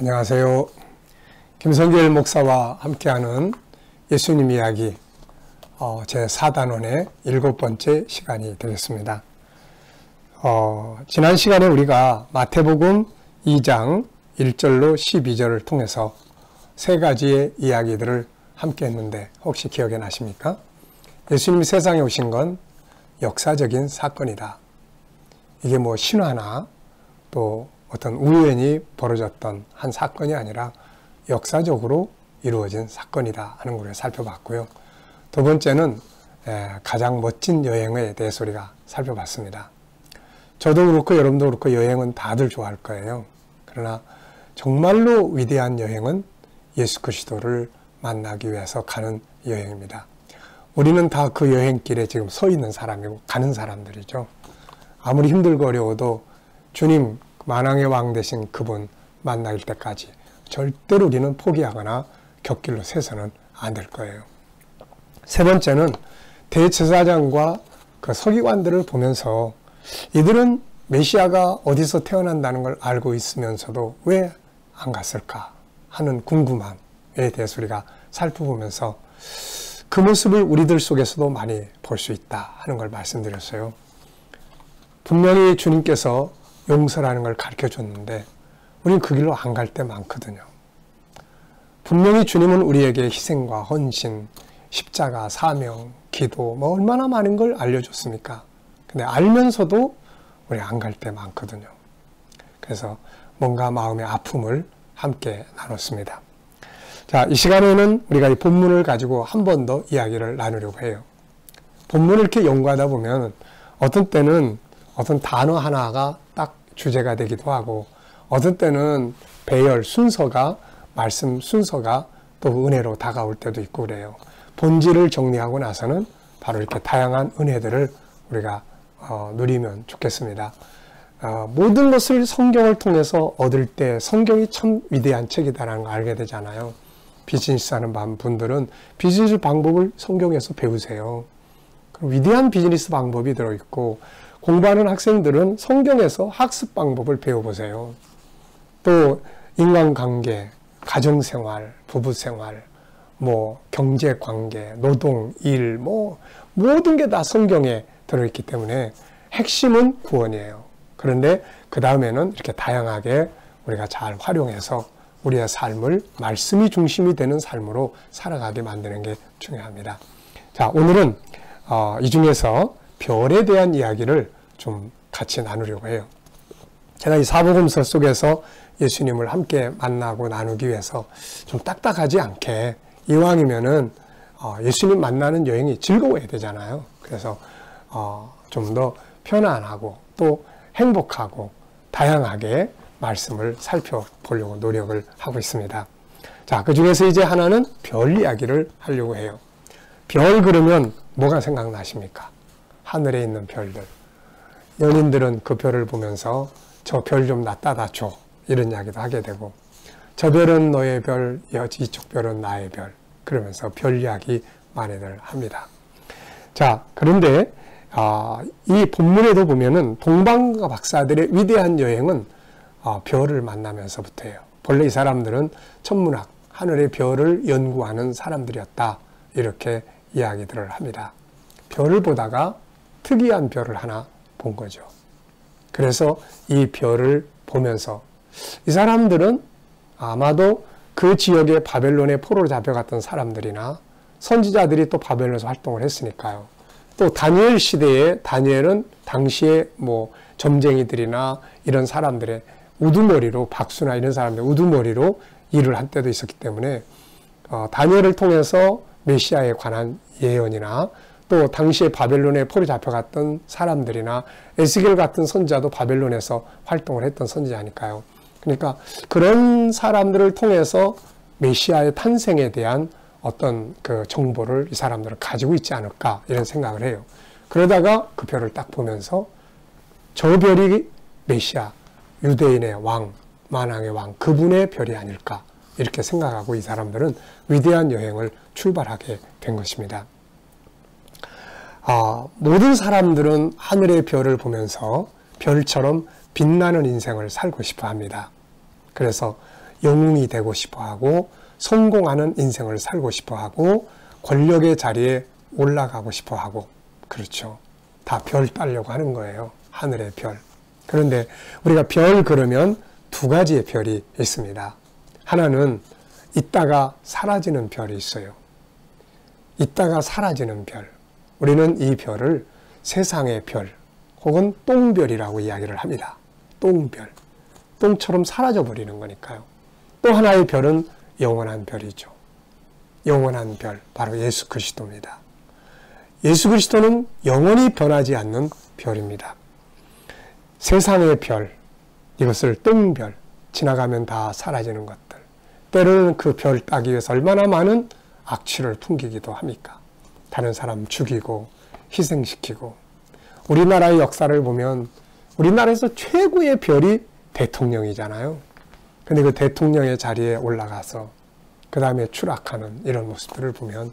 안녕하세요. 김성길 목사와 함께하는 예수님 이야기 제4단원의 7번째 시간이 되겠습니다. 지난 시간에 우리가 마태복음 2장 1절로 12절을 통해서 세 가지의 이야기들을 함께 했는데 혹시 기억이 나십니까? 예수님이 세상에 오신 건 역사적인 사건이다. 이게 뭐 신화나 또 어떤 우연히 벌어졌던 한 사건이 아니라 역사적으로 이루어진 사건이다 하는 걸 살펴봤고요. 두 번째는 가장 멋진 여행에 대해서 우리가 살펴봤습니다. 저도 그렇고 여러분도 그렇고 여행은 다들 좋아할 거예요. 그러나 정말로 위대한 여행은 예수 그리스도를 만나기 위해서 가는 여행입니다. 우리는 다 그 여행길에 지금 서 있는 사람이고 가는 사람들이죠. 아무리 힘들고 어려워도 주님 만왕의 왕 되신 그분 만날 때까지 절대로 우리는 포기하거나 곁길로 새서는 안 될 거예요. 세 번째는 대제사장과 그 서기관들을 보면서 이들은 메시아가 어디서 태어난다는 걸 알고 있으면서도 왜 안 갔을까 하는 궁금함에 대해서 우리가 살펴보면서 그 모습을 우리들 속에서도 많이 볼 수 있다 하는 걸 말씀드렸어요. 분명히 주님께서 용서라는 걸 가르쳐 줬는데 우리는 그 길로 안 갈 때 많거든요. 분명히 주님은 우리에게 희생과 헌신, 십자가, 사명, 기도 뭐 얼마나 많은 걸 알려줬습니까? 근데 알면서도 우리 안 갈 때 많거든요. 그래서 뭔가 마음의 아픔을 함께 나눴습니다. 자, 이 시간에는 우리가 이 본문을 가지고 한 번 더 이야기를 나누려고 해요. 본문을 이렇게 연구하다 보면 어떤 때는 어떤 단어 하나가 딱 주제가 되기도 하고 어떤 때는 배열 순서가 말씀 순서가 또 은혜로 다가올 때도 있고 그래요. 본질을 정리하고 나서는 바로 이렇게 다양한 은혜들을 우리가 누리면 좋겠습니다. 모든 것을 성경을 통해서 얻을 때 성경이 참 위대한 책이다라는 걸 알게 되잖아요. 비즈니스 하는 분들은 비즈니스 방법을 성경에서 배우세요. 그럼 위대한 비즈니스 방법이 들어있고 공부하는 학생들은 성경에서 학습 방법을 배워보세요. 또 인간관계, 가정생활, 부부생활, 뭐 경제관계, 노동, 일, 뭐 모든 게 다 성경에 들어있기 때문에 핵심은 구원이에요. 그런데 그 다음에는 이렇게 다양하게 우리가 잘 활용해서 우리의 삶을 말씀이 중심이 되는 삶으로 살아가게 만드는 게 중요합니다. 자, 오늘은 이 중에서 별에 대한 이야기를 좀 같이 나누려고 해요. 제가 이 사복음서 속에서 예수님을 함께 만나고 나누기 위해서 좀 딱딱하지 않게 이왕이면은 예수님 만나는 여행이 즐거워야 되잖아요. 그래서 좀 더 편안하고 또 행복하고 다양하게 말씀을 살펴보려고 노력을 하고 있습니다. 자, 그 중에서 이제 하나는 별 이야기를 하려고 해요. 별 그러면 뭐가 생각나십니까? 하늘에 있는 별들. 연인들은 그 별을 보면서 저 별 좀 나 따다 줘. 이런 이야기도 하게 되고 저 별은 너의 별, 이쪽 별은 나의 별. 그러면서 별 이야기 많이들 합니다. 자, 그런데 이 본문에도 보면은 동방과 박사들의 위대한 여행은 별을 만나면서부터예요. 본래 이 사람들은 천문학, 하늘의 별을 연구하는 사람들이었다. 이렇게 이야기들을 합니다. 별을 보다가 특이한 별을 하나 본 거죠. 그래서 이 별을 보면서 이 사람들은 아마도 그 지역의 바벨론의 포로로 잡혀갔던 사람들이나 선지자들이 또 바벨론에서 활동을 했으니까요. 또 다니엘 시대에 다니엘은 당시에 뭐 점쟁이들이나 이런 사람들의 우두머리로 박수나 이런 사람들 우두머리로 일을 한 때도 있었기 때문에 다니엘을 통해서 메시아에 관한 예언이나 또 당시에 바벨론에 포로 잡혀갔던 사람들이나 에스겔 같은 선지자도 바벨론에서 활동을 했던 선지자니까요. 그러니까 그런 사람들을 통해서 메시아의 탄생에 대한 어떤 그 정보를 이 사람들은 가지고 있지 않을까 이런 생각을 해요. 그러다가 그 별을 딱 보면서 저 별이 메시아, 유대인의 왕, 만왕의 왕, 그분의 별이 아닐까 이렇게 생각하고 이 사람들은 위대한 여행을 출발하게 된 것입니다. 모든 사람들은 하늘의 별을 보면서 별처럼 빛나는 인생을 살고 싶어 합니다. 그래서 영웅이 되고 싶어하고 성공하는 인생을 살고 싶어하고 권력의 자리에 올라가고 싶어하고 그렇죠. 다 별 따려고 하는 거예요. 하늘의 별. 그런데 우리가 별 그러면 두 가지의 별이 있습니다. 하나는 있다가 사라지는 별이 있어요. 있다가 사라지는 별. 우리는 이 별을 세상의 별 혹은 똥별이라고 이야기를 합니다. 똥별. 똥처럼 사라져 버리는 거니까요. 또 하나의 별은 영원한 별이죠. 영원한 별, 바로 예수 그리스도입니다. 예수 그리스도는 영원히 변하지 않는 별입니다. 세상의 별, 이것을 똥별, 지나가면 다 사라지는 것들. 때로는 그 별 따기 위해서 얼마나 많은 악취를 풍기기도 합니까? 다른 사람 죽이고 희생시키고. 우리나라의 역사를 보면 우리나라에서 최고의 별이 대통령이잖아요. 근데 그 대통령의 자리에 올라가서 그 다음에 추락하는 이런 모습들을 보면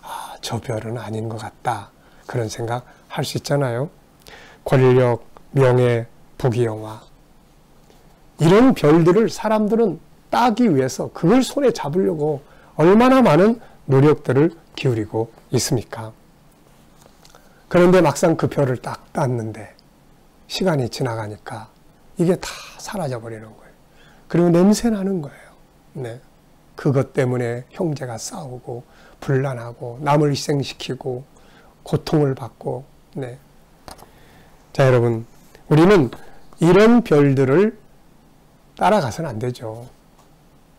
아, 저 별은 아닌 것 같다. 그런 생각 할 수 있잖아요. 권력, 명예, 부귀영화. 이런 별들을 사람들은 따기 위해서 그걸 손에 잡으려고 얼마나 많은 노력들을 기울이고 있습니까? 그런데 막상 그 별을 딱 땄는데 시간이 지나가니까 이게 다 사라져 버리는 거예요. 그리고 냄새 나는 거예요. 네. 그것 때문에 형제가 싸우고 분란하고 남을 희생시키고 고통을 받고. 네. 자, 여러분, 우리는 이런 별들을 따라가서는 안 되죠.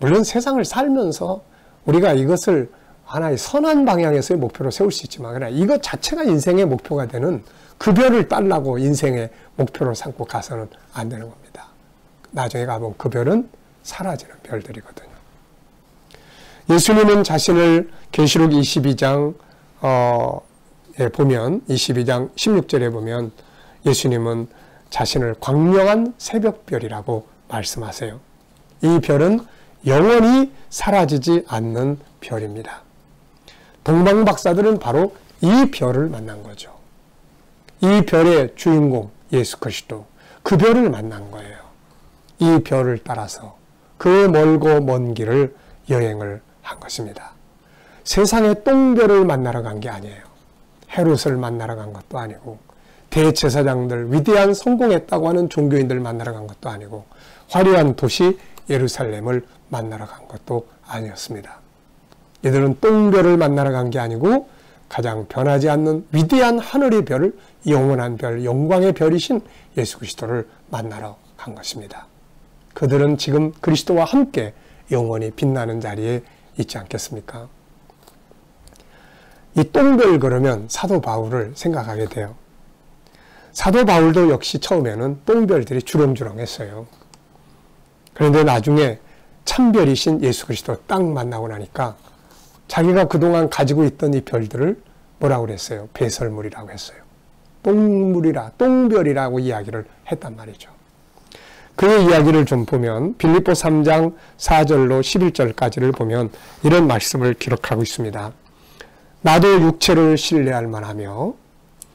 물론 세상을 살면서 우리가 이것을 하나의 선한 방향에서의 목표로 세울 수 있지만, 그러나 이것 자체가 인생의 목표가 되는 그 별을 따려고 인생의 목표로 삼고 가서는 안 되는 겁니다. 나중에 가면 그 별은 사라지는 별들이거든요. 예수님은 자신을 계시록 22장 보면 22장 16절에 보면 예수님은 자신을 광명한 새벽별이라고 말씀하세요. 이 별은 영원히 사라지지 않는 별입니다. 동방박사들은 바로 이 별을 만난 거죠. 이 별의 주인공 예수 그리스도, 그 별을 만난 거예요. 이 별을 따라서 그 멀고 먼 길을 여행을 한 것입니다. 세상의 똥별을 만나러 간 게 아니에요. 헤롯을 만나러 간 것도 아니고 대제사장들, 위대한 성공했다고 하는 종교인들 만나러 간 것도 아니고 화려한 도시 예루살렘을 만나러 간 것도 아니었습니다. 이들은 똥별을 만나러 간 게 아니고 가장 변하지 않는 위대한 하늘의 별을, 영원한 별, 영광의 별이신 예수 그리스도를 만나러 간 것입니다. 그들은 지금 그리스도와 함께 영원히 빛나는 자리에 있지 않겠습니까? 이 똥별 그러면 사도 바울을 생각하게 돼요. 사도 바울도 역시 처음에는 똥별들이 주렁주렁했어요. 그런데 나중에 참별이신 예수 그리스도 딱 만나고 나니까 자기가 그동안 가지고 있던 이 별들을 뭐라고 그랬어요? 배설물이라고 했어요. 똥물이라, 똥별이라고 이야기를 했단 말이죠. 그의 이야기를 좀 보면 빌립보 3장 4절로 11절까지를 보면 이런 말씀을 기록하고 있습니다. 나도 육체를 신뢰할 만하며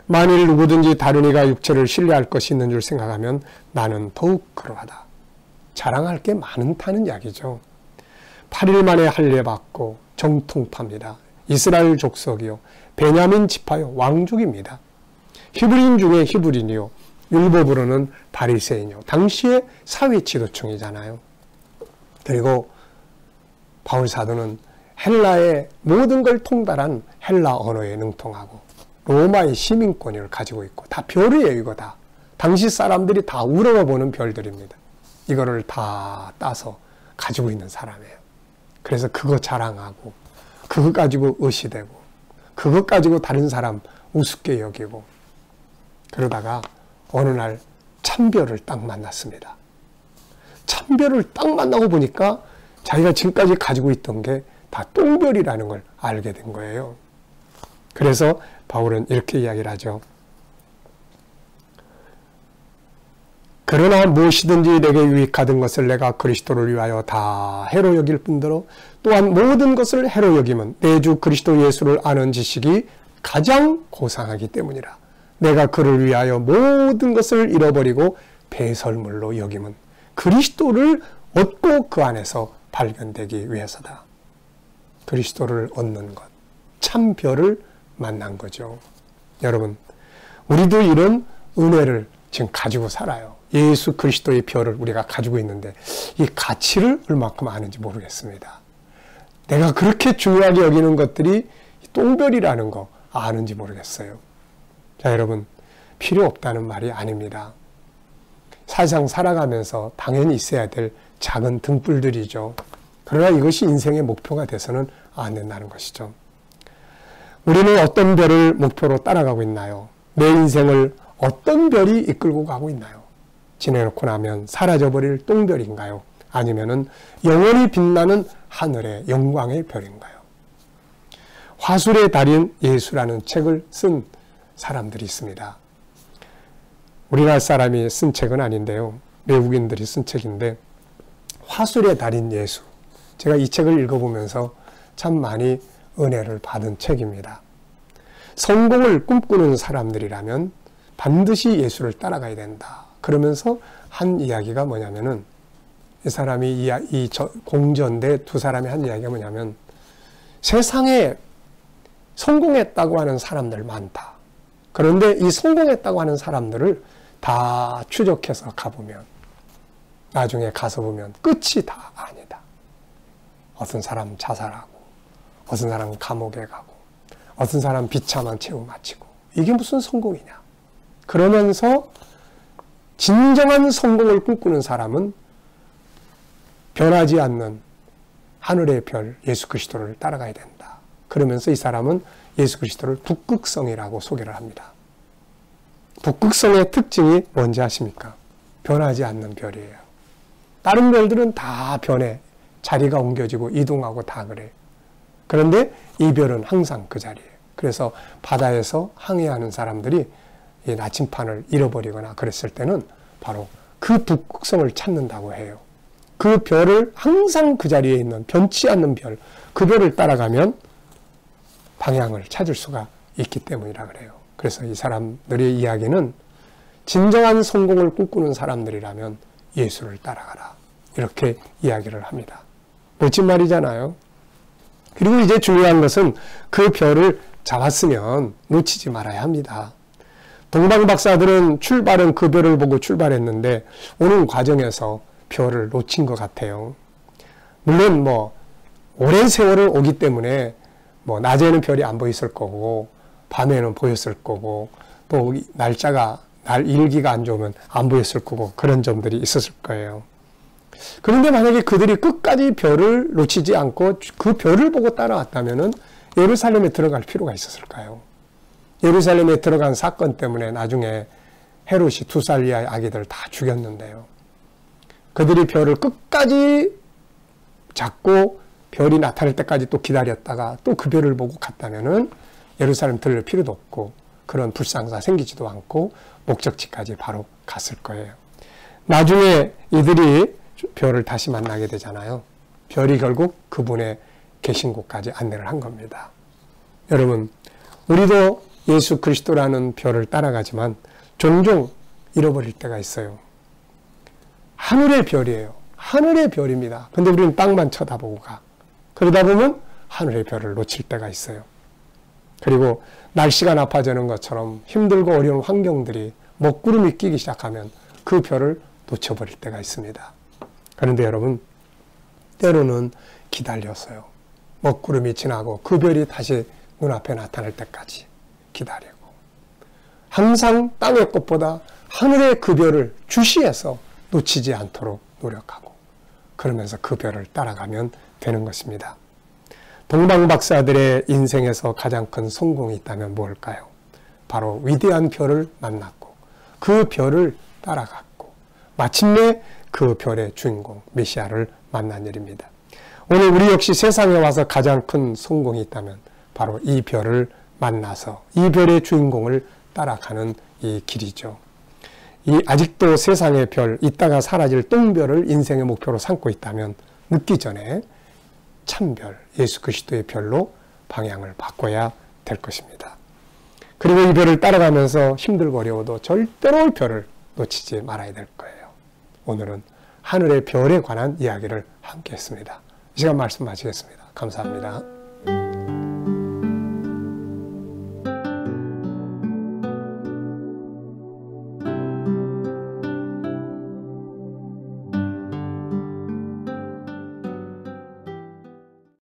만일 누구든지 다른 이가 육체를 신뢰할 것이 있는 줄 생각하면 나는 더욱 그러하다. 자랑할 게 많다는 이야기죠. 8일 만에 할례받고 정통파입니다. 이스라엘 족속이요, 베냐민 지파요, 왕족입니다. 히브리인 중에 히브리인이요, 율법으로는 바리새인이요. 당시의 사회 지도층이잖아요. 그리고 바울 사도는 헬라의 모든 걸 통달한 헬라 언어에 능통하고 로마의 시민권을 가지고 있고 다 별이에요. 이거 다. 당시 사람들이 다 우러러보는 별들입니다. 이거를 다 따서 가지고 있는 사람이에요. 그래서 그거 자랑하고 그거 가지고 의시되고 그것 가지고 다른 사람 우습게 여기고 그러다가 어느 날 참별을 딱 만났습니다. 참별을 딱 만나고 보니까 자기가 지금까지 가지고 있던 게 다 똥별이라는 걸 알게 된 거예요. 그래서 바울은 이렇게 이야기를 하죠. 그러나 무엇이든지 내게 유익하던 것을 내가 그리스도를 위하여 다 해로 여길 뿐더러 또한 모든 것을 해로 여김은 내 주 그리스도 예수를 아는 지식이 가장 고상하기 때문이라. 내가 그를 위하여 모든 것을 잃어버리고 배설물로 여김은 그리스도를 얻고 그 안에서 발견되기 위해서다. 그리스도를 얻는 것, 참 별을 만난 거죠. 여러분, 우리도 이런 은혜를 지금 가지고 살아요. 예수 그리스도의 별을 우리가 가지고 있는데 이 가치를 얼마큼 아는지 모르겠습니다. 내가 그렇게 중요하게 여기는 것들이 똥별이라는 거 아는지 모르겠어요. 자, 여러분, 필요 없다는 말이 아닙니다. 세상 살아가면서 당연히 있어야 될 작은 등불들이죠. 그러나 이것이 인생의 목표가 돼서는 안 된다는 것이죠. 우리는 어떤 별을 목표로 따라가고 있나요? 내 인생을 어떤 별이 이끌고 가고 있나요? 지내놓고 나면 사라져버릴 똥별인가요? 아니면은 영원히 빛나는 하늘의 영광의 별인가요? 화술의 달인 예수라는 책을 쓴 사람들이 있습니다. 우리나라 사람이 쓴 책은 아닌데요. 외국인들이 쓴 책인데 화술의 달인 예수. 제가 이 책을 읽어보면서 참 많이 은혜를 받은 책입니다. 성공을 꿈꾸는 사람들이라면 반드시 예수를 따라가야 된다. 그러면서 한 이야기가 뭐냐면은 이 사람이 이 공전대 두 사람이 한 이야기가 뭐냐면 세상에 성공했다고 하는 사람들 많다. 그런데 이 성공했다고 하는 사람들을 다 추적해서 가보면 나중에 가서 보면 끝이 다 아니다. 어떤 사람은 자살하고 어떤 사람은 감옥에 가고 어떤 사람은 비참한 최후 마치고 이게 무슨 성공이냐. 그러면서 진정한 성공을 꿈꾸는 사람은 변하지 않는 하늘의 별 예수 그리스도를 따라가야 된다. 그러면서 이 사람은 예수 그리스도를 북극성이라고 소개를 합니다. 북극성의 특징이 뭔지 아십니까? 변하지 않는 별이에요. 다른 별들은 다 변해. 자리가 옮겨지고 이동하고 다 그래요. 그런데 이 별은 항상 그 자리예요. 그래서 바다에서 항해하는 사람들이 이 나침판을 잃어버리거나 그랬을 때는 바로 그 북극성을 찾는다고 해요. 그 별을 항상 그 자리에 있는 변치 않는 별, 그 별을 따라가면 방향을 찾을 수가 있기 때문이라 그래요. 그래서 이 사람들의 이야기는 진정한 성공을 꿈꾸는 사람들이라면 예수를 따라가라. 이렇게 이야기를 합니다. 멋진 말이잖아요. 그리고 이제 중요한 것은 그 별을 잡았으면 놓치지 말아야 합니다. 동방박사들은 출발은 그 별을 보고 출발했는데 오는 과정에서 별을 놓친 것 같아요. 물론 오랜 세월을 오기 때문에 낮에는 별이 안 보였을 거고 밤에는 보였을 거고 또 날 일기가 안 좋으면 안 보였을 거고 그런 점들이 있었을 거예요. 그런데 만약에 그들이 끝까지 별을 놓치지 않고 그 별을 보고 따라왔다면은 예루살렘에 들어갈 필요가 있었을까요? 예루살렘에 들어간 사건 때문에 나중에 헤롯이 2살 이하의 아기들을 다 죽였는데요. 그들이 별을 끝까지 잡고 별이 나타날 때까지 또 기다렸다가 또 그 별을 보고 갔다면은 예루살렘 들릴 필요도 없고 그런 불상사 생기지도 않고 목적지까지 바로 갔을 거예요. 나중에 이들이 별을 다시 만나게 되잖아요. 별이 결국 그분의 계신 곳까지 안내를 한 겁니다. 여러분, 우리도 예수 그리스도라는 별을 따라가지만 종종 잃어버릴 때가 있어요. 하늘의 별이에요. 하늘의 별입니다. 근데 우리는 땅만 쳐다보고 가. 그러다 보면 하늘의 별을 놓칠 때가 있어요. 그리고 날씨가 나빠지는 것처럼 힘들고 어려운 환경들이 먹구름이 끼기 시작하면 그 별을 놓쳐버릴 때가 있습니다. 그런데 여러분, 때로는 기다렸어요. 먹구름이 지나고 그 별이 다시 눈앞에 나타날 때까지 기다리고 항상 땅의 꽃보다 하늘의 그 별을 주시해서 놓치지 않도록 노력하고 그러면서 그 별을 따라가면 되는 것입니다. 동방박사들의 인생에서 가장 큰 성공이 있다면 무엇일까요? 바로 위대한 별을 만났고 그 별을 따라갔고 마침내 그 별의 주인공 메시아를 만난 일입니다. 오늘 우리 역시 세상에 와서 가장 큰 성공이 있다면 바로 이 별을 만나서 이 별의 주인공을 따라가는 이 길이죠. 이 아직도 세상의 별, 이따가 사라질 똥별을 인생의 목표로 삼고 있다면 늦기 전에 참별, 예수 그리스도의 별로 방향을 바꿔야 될 것입니다. 그리고 이 별을 따라가면서 힘들고 어려워도 절대로 별을 놓치지 말아야 될 거예요. 오늘은 하늘의 별에 관한 이야기를 함께 했습니다. 이 시간 말씀 마치겠습니다. 감사합니다.